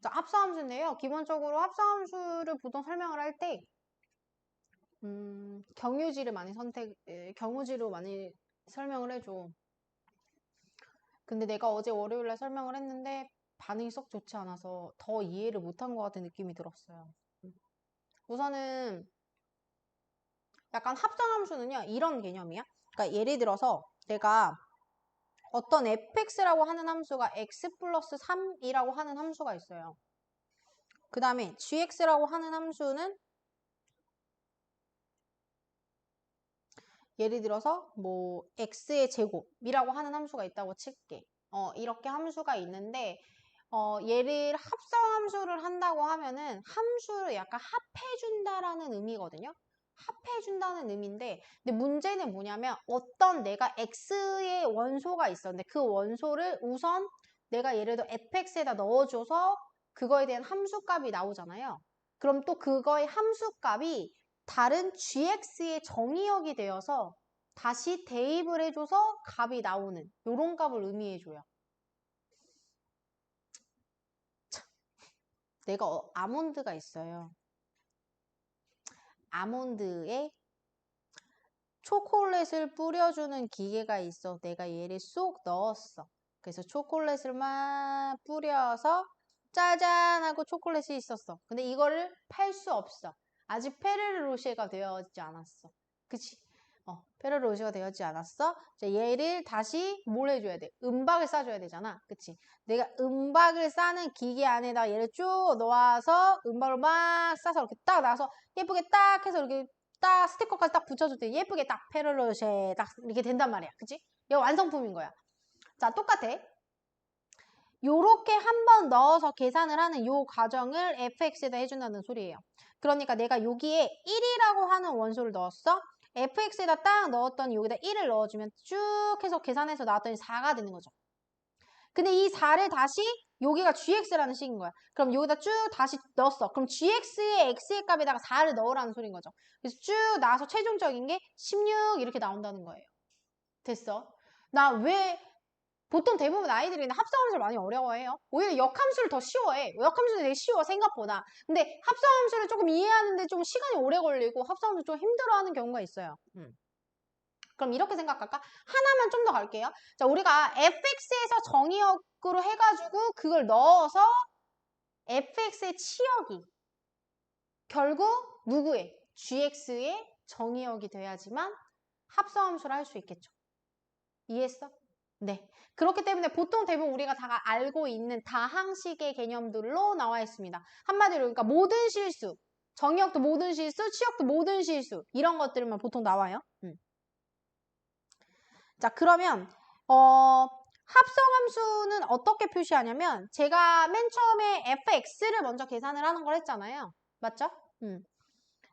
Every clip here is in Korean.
자, 합성함수인데요. 기본적으로 합성함수를 보통 설명을 할 때, 경유지로 많이 설명을 해줘. 근데 내가 어제 월요일에 설명을 했는데 반응이 썩 좋지 않아서 더 이해를 못한 것 같은 느낌이 들었어요. 우선은 약간 합성함수는요, 이런 개념이야. 그러니까 예를 들어서 내가 어떤 fx라고 하는 함수가 x 플러스 3이라고 하는 함수가 있어요. 그 다음에 gx라고 하는 함수는 예를 들어서 뭐 x의 제곱이라고 하는 함수가 있다고 칠게. 이렇게 함수가 있는데 얘를 합성함수를 한다고 하면은 함수를 약간 합해준다라는 의미거든요. 합해준다는 의미인데, 근데 문제는 뭐냐면 어떤 내가 x의 원소가 있었는데 그 원소를 우선 내가 예를 들어 fx에다 넣어줘서 그거에 대한 함수값이 나오잖아요. 그럼 또 그거의 함수값이 다른 gx의 정의역이 되어서 다시 대입을 해줘서 값이 나오는 이런 값을 의미해줘요. 내가 아몬드가 있어요. 아몬드에 초콜릿을 뿌려주는 기계가 있어. 내가 얘를 쏙 넣었어. 그래서 초콜릿을 막 뿌려서 짜잔 하고 초콜릿이 있었어. 근데 이거를 팔 수 없어. 아직 페르로쉐가 되어있지 않았어. 그치? 페르로쉐가 되어있지 않았어. 자, 얘를 다시 뭘 해줘야 돼? 은박을 싸줘야 되잖아. 그치? 내가 은박을 싸는 기계 안에다 얘를 쭉 넣어서 은박을 막 싸서 이렇게 딱 놔서 예쁘게 딱 해서 이렇게 딱 스티커까지 딱 붙여줄 때 예쁘게 딱 페르로쉐 딱 이렇게 된단 말이야. 그치? 이거 완성품인 거야. 자, 똑같아. 요렇게 한 번 넣어서 계산을 하는 요 과정을 fx에다 해준다는 소리예요. 그러니까 내가 여기에 1이라고 하는 원소를 넣었어. fx에다 딱 넣었더니 여기다 1을 넣어주면 쭉 해서 계산해서 나왔더니 4가 되는 거죠. 근데 이 4를 다시 여기가 gx라는 식인 거야. 그럼 여기다 쭉 다시 넣었어. 그럼 gx의 x의 값에다가 4를 넣으라는 소리인 거죠. 그래서 쭉 나와서 최종적인 게 16 이렇게 나온다는 거예요. 됐어? 나 왜 보통 대부분 아이들이 합성함수를 많이 어려워해요. 오히려 역함수를 더 쉬워해. 역함수는 되게 쉬워 생각보다. 근데 합성함수를 조금 이해하는데 좀 시간이 오래 걸리고 합성함수 좀 힘들어하는 경우가 있어요. 그럼 이렇게 생각할까? 하나만 좀 더 갈게요. 자, 우리가 fx에서 정의역으로 해가지고 그걸 넣어서 fx의 치역이 결국 누구의? gx의 정의역이 돼야지만 합성함수를 할 수 있겠죠. 이해했어? 네. 그렇기 때문에 보통 대부분 우리가 다 알고 있는 다항식의 개념들로 나와 있습니다. 한마디로 그러니까 모든 실수, 정의역도 모든 실수, 치역도 모든 실수 이런 것들만 보통 나와요. 자, 그러면 합성함수는 어떻게 표시하냐면 제가 맨 처음에 fx를 먼저 계산을 하는 걸 했잖아요. 맞죠?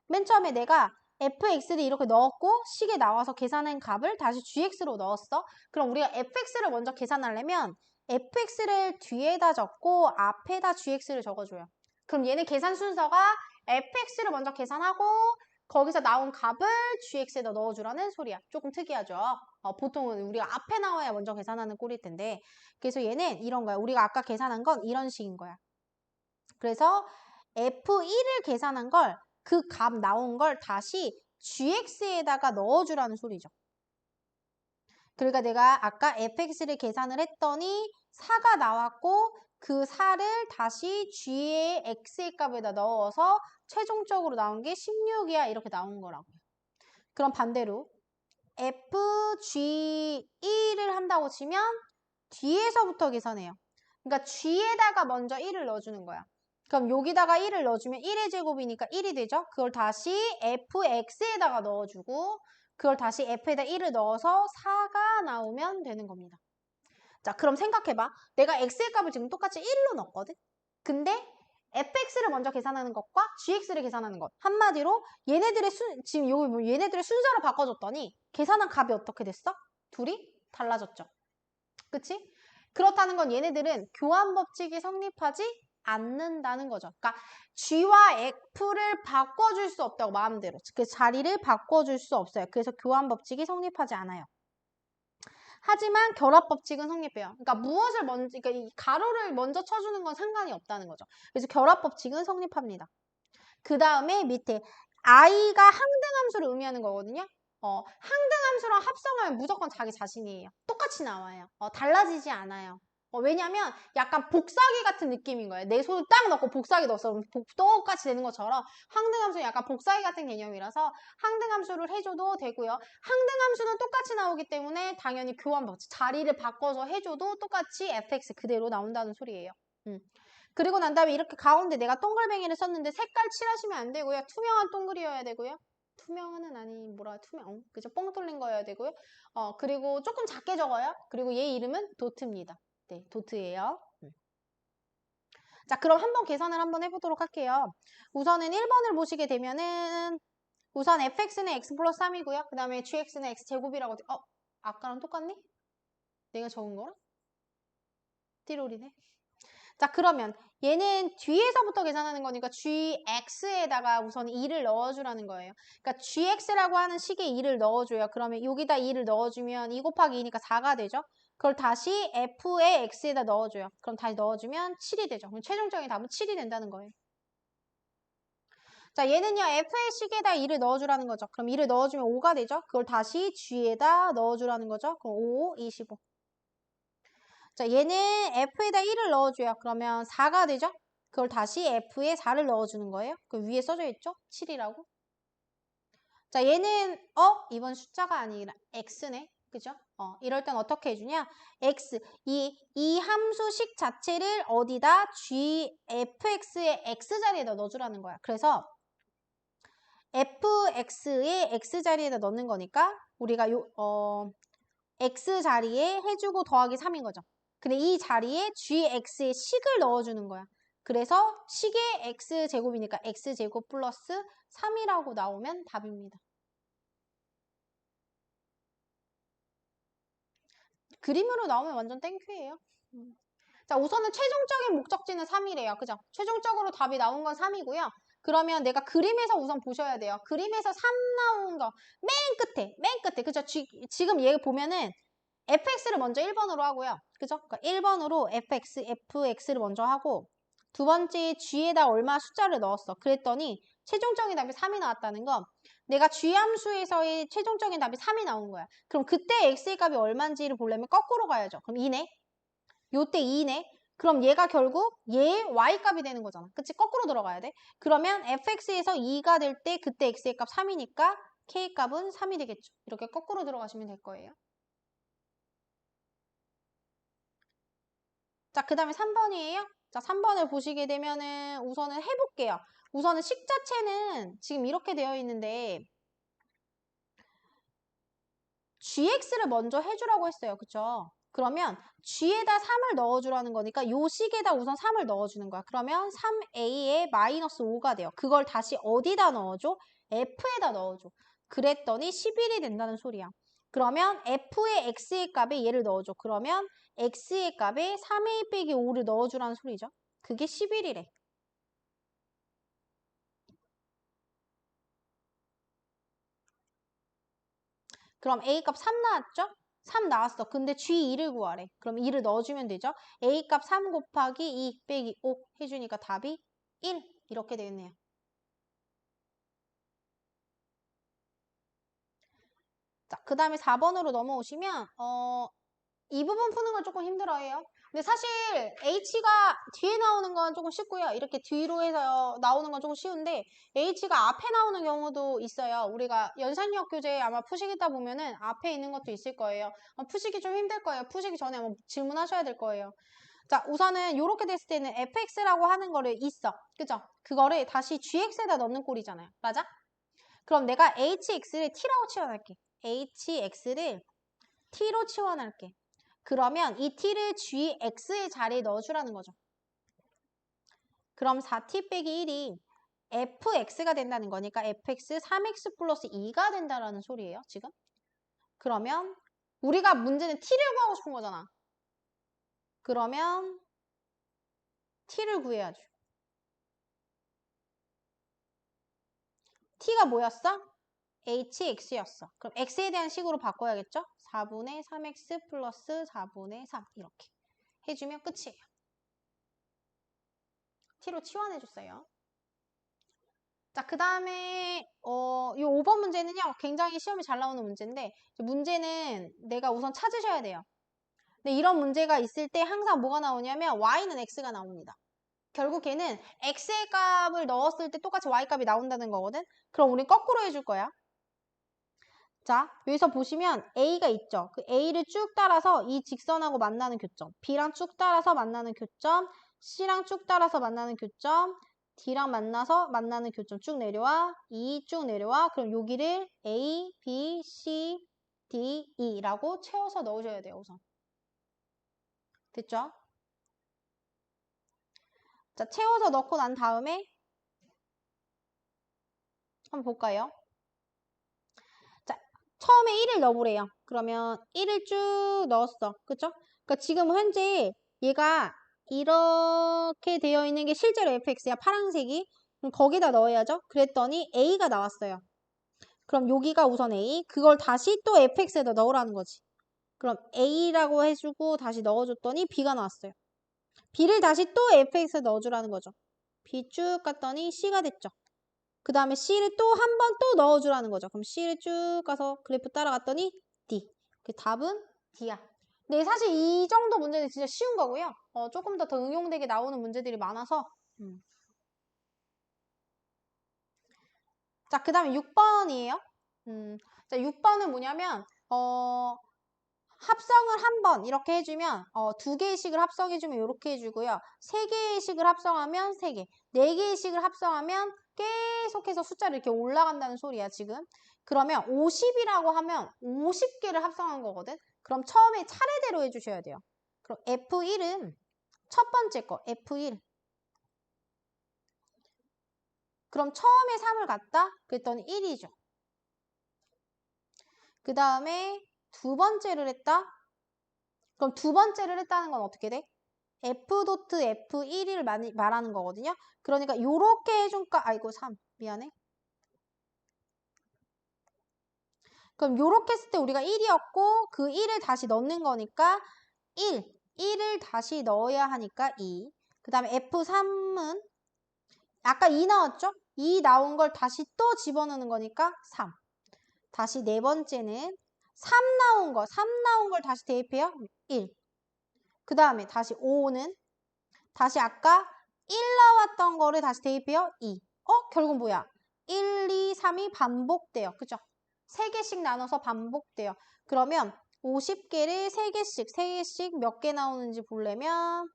맨 처음에 내가 fx를 이렇게 넣었고 식에 나와서 계산한 값을 다시 gx로 넣었어. 그럼 우리가 fx를 먼저 계산하려면 fx를 뒤에다 적고 앞에다 gx를 적어줘요. 그럼 얘는 계산 순서가 fx를 먼저 계산하고 거기서 나온 값을 gx에다 넣어주라는 소리야. 조금 특이하죠? 보통은 우리가 앞에 나와야 먼저 계산하는 꼴일 텐데 그래서 얘는 이런 거야. 우리가 아까 계산한 건 이런 식인 거야. 그래서 f1을 계산한 걸 그 값 나온 걸 다시 gx에다가 넣어주라는 소리죠. 그러니까 내가 아까 fx를 계산을 했더니 4가 나왔고 그 4를 다시 g의 x의 값에다 넣어서 최종적으로 나온 게 16이야 이렇게 나온 거라고요. 그럼 반대로 fg1을 한다고 치면 뒤에서부터 계산해요. 그러니까 g에다가 먼저 1을 넣어주는 거야. 그럼 여기다가 1을 넣어주면 1의 제곱이니까 1이 되죠? 그걸 다시 fx에다가 넣어주고 그걸 다시 f에다 1을 넣어서 4가 나오면 되는 겁니다. 자, 그럼 생각해봐. 내가 x의 값을 지금 똑같이 1로 넣었거든? 근데 fx를 먼저 계산하는 것과 gx를 계산하는 것. 한마디로 지금 얘네들의 순서를 바꿔줬더니 계산한 값이 어떻게 됐어? 둘이 달라졌죠. 그치? 그렇다는 건 얘네들은 교환 법칙이 성립하지 않는다는 거죠. 그러니까 G와 F를 바꿔줄 수 없다고 마음대로. 그 자리를 바꿔줄 수 없어요. 그래서 교환 법칙이 성립하지 않아요. 하지만 결합 법칙은 성립해요. 그러니까 무엇을 먼저, 그러니까 이 가로를 먼저 쳐주는 건 상관이 없다는 거죠. 그래서 결합 법칙은 성립합니다. 그 다음에 밑에 i가 항등함수를 의미하는 거거든요. 항등함수랑 합성하면 무조건 자기 자신이에요. 똑같이 나와요. 달라지지 않아요. 왜냐면 약간 복사기 같은 느낌인 거예요. 내 손을 딱 넣고 복사기 넣었어. 똑같이 되는 것처럼 항등함수는 약간 복사기 같은 개념이라서 항등함수를 해줘도 되고요. 항등함수는 똑같이 나오기 때문에 당연히 교환 법칙, 자리를 바꿔서 해줘도 똑같이 fx 그대로 나온다는 소리예요. 그리고 난 다음에 이렇게 가운데 내가 동글뱅이를 썼는데 색깔 칠하시면 안 되고요. 투명한 동글이어야 되고요. 투명은 아니 투명 그죠? 뻥 뚫린 거여야 되고요. 그리고 조금 작게 적어요. 그리고 얘 이름은 도트입니다. 네, 도트예요. 자, 그럼 한번 계산을 한번 해보도록 할게요. 우선은 1번을 보시게 되면은 우선 fx는 x 플러스 3이고요. 그 다음에 gx는 x제곱이라고 아까랑 똑같니? 내가 적은 거랑? 띠로리네. 자, 그러면 얘는 뒤에서부터 계산하는 거니까 gx에다가 우선 2를 넣어주라는 거예요. 그러니까 gx라고 하는 식에 2를 넣어줘요. 그러면 여기다 2를 넣어주면 2 곱하기 2니까 4가 되죠. 그걸 다시 f의 x에다 넣어줘요. 그럼 다시 넣어주면 7이 되죠. 그럼 최종적인 답은 7이 된다는 거예요. 자, 얘는요, f의 식에다 2를 넣어주라는 거죠. 그럼 2를 넣어주면 5가 되죠. 그걸 다시 g에다 넣어주라는 거죠. 그럼 5, 25. 자, 얘는 f에다 1을 넣어줘요. 그러면 4가 되죠? 그걸 다시 f에 4를 넣어주는 거예요. 그 위에 써져 있죠? 7이라고. 자, 얘는 이번 숫자가 아니라 x네. 그죠? 이럴 땐 어떻게 해주냐? x, 이 함수식 자체를 어디다? fx의 x자리에다 넣어주라는 거야. 그래서 fx의 x자리에다 넣는 거니까 우리가 x자리에 해주고 더하기 3인 거죠. 근데 이 자리에 gx의 식을 넣어주는 거야. 그래서 식의 x제곱이니까 x제곱 플러스 3이라고 나오면 답입니다. 그림으로 나오면 완전 땡큐예요. 자, 우선은 최종적인 목적지는 3이래요. 그죠? 최종적으로 답이 나온 건 3이고요. 그러면 내가 그림에서 우선 보셔야 돼요. 그림에서 3 나온 거 맨 끝에. 그죠? 지금 얘 보면은 fx를 먼저 1번으로 하고요. 그죠? 그러니까 1번으로 fx를 먼저 하고 두 번째 g에다 얼마 숫자를 넣었어. 그랬더니 최종적인 답이 3이 나왔다는 건 내가 g 함수에서의 최종적인 답이 3이 나온 거야. 그럼 그때 x의 값이 얼마인지를 보려면 거꾸로 가야죠. 그럼 2네. 요때 2네. 그럼 얘가 결국 얘 y값이 되는 거잖아. 그치? 거꾸로 들어가야 돼. 그러면 fx에서 2가 될 때 그때 x의 값 3이니까 k값은 3이 되겠죠. 이렇게 거꾸로 들어가시면 될 거예요. 자, 그 다음에 3번이에요. 자, 3번을 보시게 되면은 우선은 해볼게요. 우선은 식 자체는 지금 이렇게 되어 있는데 gx를 먼저 해주라고 했어요. 그쵸? 그러면 g에다 3을 넣어주라는 거니까 요 식에다 우선 3을 넣어주는 거야. 그러면 3a에 마이너스 5가 돼요. 그걸 다시 어디다 넣어줘? f에다 넣어줘. 그랬더니 11이 된다는 소리야. 그러면 f의 x의 값에 얘를 넣어줘. 그러면 x의 값에 3a 빼기 5를 넣어주라는 소리죠. 그게 11이래. 그럼 A값 3 나왔죠? 3 나왔어. 근데 G2를 구하래. 그럼 2를 넣어주면 되죠? A값 3 곱하기 2 빼기 5 해주니까 답이 1 이렇게 되겠네요. 자, 그 다음에 4번으로 넘어오시면 이 부분 푸는 걸 조금 힘들어해요. 근데 사실 H가 뒤에 나오는 건 조금 쉽고요. 이렇게 뒤로 해서 나오는 건 조금 쉬운데 H가 앞에 나오는 경우도 있어요. 우리가 연산력 교재 아마 푸시겠다 보면은 앞에 있는 것도 있을 거예요. 푸시기 좀 힘들 거예요. 푸시기 전에 한번 질문하셔야 될 거예요. 자, 우선은 이렇게 됐을 때는 fx라고 하는 거를 있어. 그죠? 그거를 다시 gx에다 넣는 꼴이잖아요. 맞아? 그럼 내가 hx를 t라고 치환할게. hx를 t로 치환할게. 그러면 이 t를 gx의 자리에 넣어주라는 거죠. 그럼 4t 빼기 1이 fx가 된다는 거니까 fx 3x 플러스 2가 된다는 소리예요, 지금. 그러면 우리가 문제는 t를 구하고 싶은 거잖아. 그러면 t를 구해야죠. t가 뭐였어? hx였어. 그럼 x에 대한 식으로 바꿔야겠죠? 4분의 3x 플러스 4분의 3 이렇게 해주면 끝이에요. t로 치환해줬어요. 자, 그 다음에 이 5번 문제는요. 굉장히 시험에 잘 나오는 문제인데 문제는 내가 우선 찾으셔야 돼요. 근데 이런 문제가 있을 때 항상 뭐가 나오냐면 y는 x가 나옵니다. 결국 걔는 x의 값을 넣었을 때 똑같이 y 값이 나온다는 거거든. 그럼 우리 거꾸로 해줄 거야. 자, 여기서 보시면 A가 있죠. 그 A를 쭉 따라서 이 직선하고 만나는 교점, B랑 쭉 따라서 만나는 교점, C랑 쭉 따라서 만나는 교점, D랑 만나서 만나는 교점 쭉 내려와, E 쭉 내려와. 그럼 여기를 A, B, C, D, E라고 채워서 넣으셔야 돼요, 우선. 됐죠? 자, 채워서 넣고 난 다음에 한번 볼까요? 자, 처음에 1을 넣어보래요. 그러면 1을 쭉 넣었어. 그쵸? 그러니까 지금 현재 얘가 이렇게 되어 있는 게 실제로 fx야. 파란색이. 그럼 거기다 넣어야죠. 그랬더니 a가 나왔어요. 그럼 여기가 우선 a. 그걸 다시 또 fx에다 넣으라는 거지. 그럼 a라고 해주고 다시 넣어줬더니 b가 나왔어요. b를 다시 또 fx에 넣어주라는 거죠. b 쭉 갔더니 c가 됐죠. 그 다음에 C를 또 한 번 또 넣어주라는 거죠. 그럼 C를 쭉 가서 그래프 따라갔더니 D. 그 답은 D야. 네, 사실 이 정도 문제는 진짜 쉬운 거고요. 조금 더 응용되게 나오는 문제들이 많아서. 자, 그 다음에 6번이에요. 자, 6번은 뭐냐면, 합성을 한 번 이렇게 해주면 2개의 식을 합성해주면 이렇게 해주고요. 3개의 식을 합성하면 3개, 4개의 식을 합성하면 계속해서 숫자를 이렇게 올라간다는 소리야 지금. 그러면 50이라고 하면 50개를 합성한 거거든. 그럼 처음에 차례대로 해주셔야 돼요. 그럼 F1은 첫 번째 거 F1. 그럼 처음에 3을 갖다 그랬더니 1이죠. 그 다음에 두 번째를 했다. 그럼 두 번째를 했다는 건 어떻게 돼? F.F1을 말하는 거거든요. 그러니까 요렇게 해줄까? 아이고 3 미안해. 그럼 요렇게 했을 때 우리가 1이었고 그 1을 다시 넣는 거니까 1을 다시 넣어야 하니까 2. 그 다음에 F3은 아까 2 나왔죠? 2 나온 걸 다시 또 집어넣는 거니까 3. 다시 네 번째는 3 나온 걸 다시 대입해요. 1. 그 다음에 다시 5는 다시 아까 1 나왔던 거를 다시 대입해요. 2. 결국 뭐야? 1, 2, 3이 반복돼요. 그죠? 3개씩 나눠서 반복돼요. 그러면 50개를 3개씩 몇 개 나오는지 보려면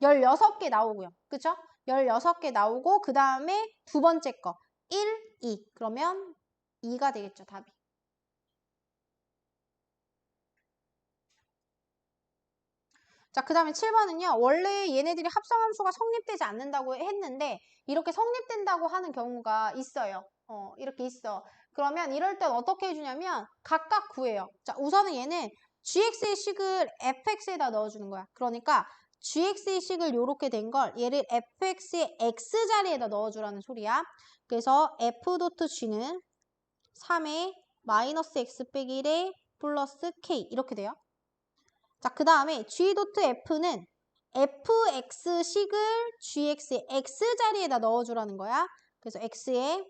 16개 나오고요. 그죠? 16개 나오고 그 다음에 두 번째 거 1, 2. 그러면 2가 되겠죠, 답이. 자, 그 다음에 7번은요. 원래 얘네들이 합성함수가 성립되지 않는다고 했는데 이렇게 성립된다고 하는 경우가 있어요. 이렇게 있어. 그러면 이럴 땐 어떻게 해주냐면 각각 구해요. 자, 우선은 얘는 gx의 식을 fx에다 넣어주는 거야. 그러니까 gx의 식을 이렇게 된 걸 얘를 fx의 x자리에다 넣어주라는 소리야. 그래서 f.g는 3에 마이너스 x 빼기 1에 플러스 k 이렇게 돼요. 자, 그 다음에 g.f는 fx식을 gx의 x자리에다 넣어주라는 거야. 그래서 x에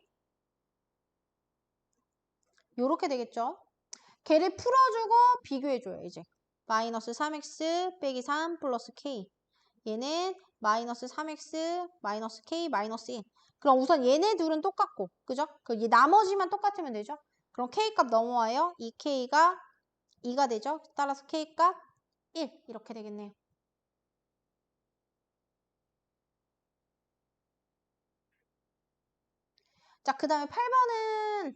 요렇게 되겠죠. 걔를 풀어주고 비교해줘요, 이제. 마이너스 3x 빼기 3 플러스 k. 얘는 마이너스 3x 마이너스 k 마이너스 1. 그럼 우선 얘네 둘은 똑같고, 그죠? 그 나머지만 똑같으면 되죠. 그럼 k 값 넘어와요. 이 k가 2가 되죠. 따라서 k 값 1 이렇게 되겠네요. 자, 그 다음에 8번은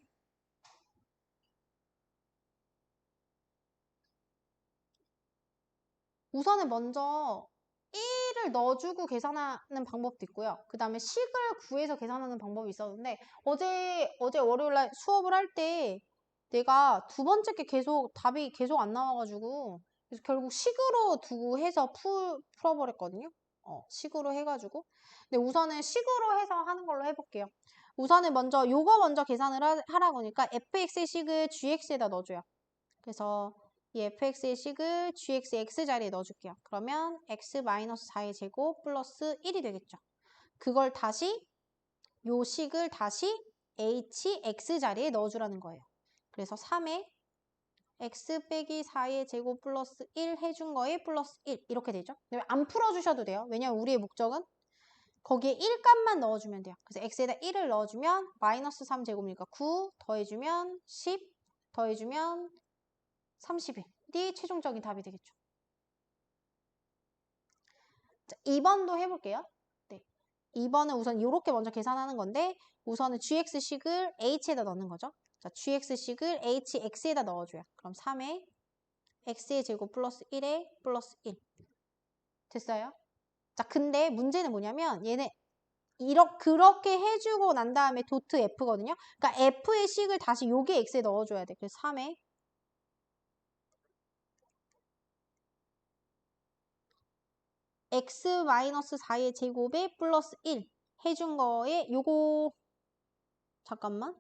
우선은 먼저 1을 넣어주고 계산하는 방법도 있고요. 그 다음에 식을 구해서 계산하는 방법이 있었는데 어제 월요일날 수업을 할 때 내가 두 번째 게 답이 계속 안 나와가지고 그래서 결국 식으로 두고 해서 풀어버렸거든요. 식으로 해가지고. 근데 우선은 식으로 해서 하는 걸로 해볼게요. 우선은 먼저 요거 먼저 계산을 하라고 하니까 fx의 식을 gx에다 넣어줘요. 그래서 이 fx의 식을 gx의 x자리에 넣어줄게요. 그러면 x-4의 제곱 플러스 1이 되겠죠. 그걸 다시 요 식을 다시 hx자리에 넣어주라는 거예요. 그래서 3에 x 빼기 4의 제곱 플러스 1 해준 거에 플러스 1 이렇게 되죠. 안 풀어주셔도 돼요. 왜냐면 우리의 목적은 거기에 1 값만 넣어주면 돼요. 그래서 x에다 1을 넣어주면 마이너스 3제곱이니까 9 더해주면 10 더해주면 31이 최종적인 답이 되겠죠. 자, 2번도 해볼게요. 네. 2번은 우선 이렇게 먼저 계산하는 건데 우선은 gx식을 h에다 넣는 거죠. 자, gx식을 hx에다 넣어줘요. 그럼 3에 x의 제곱 플러스 1에 플러스 1 됐어요? 자, 근데 문제는 뭐냐면 얘네 그렇게 해주고 난 다음에 도트 f거든요. 그러니까 f의 식을 다시 요게 x에 넣어줘야 돼. 그래서 3에 x-4의 제곱에 플러스 1 해준 거에 요거 잠깐만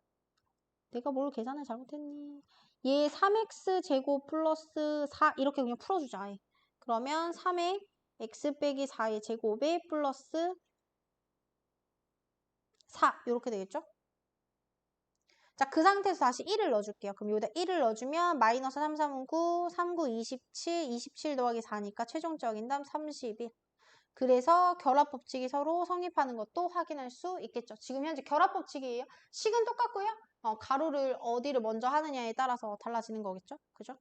내가 뭘 계산을 잘못했니 얘 3x 제곱 플러스 4 이렇게 그냥 풀어주자 아예. 그러면 3에 x 빼기 4의 제곱에 플러스 4 이렇게 되겠죠? 자, 그 상태에서 다시 1을 넣어줄게요. 그럼 여기다 1을 넣어주면 마이너스 3, 3은 9, 3, 9, 27, 27 더하기 4니까 최종적인 답 31. 그래서 결합 법칙이 서로 성립하는 것도 확인할 수 있겠죠. 지금 현재 결합 법칙이에요. 식은 똑같고요. 가로를 어디를 먼저 하느냐에 따라서 달라지는 거겠죠. 그죠?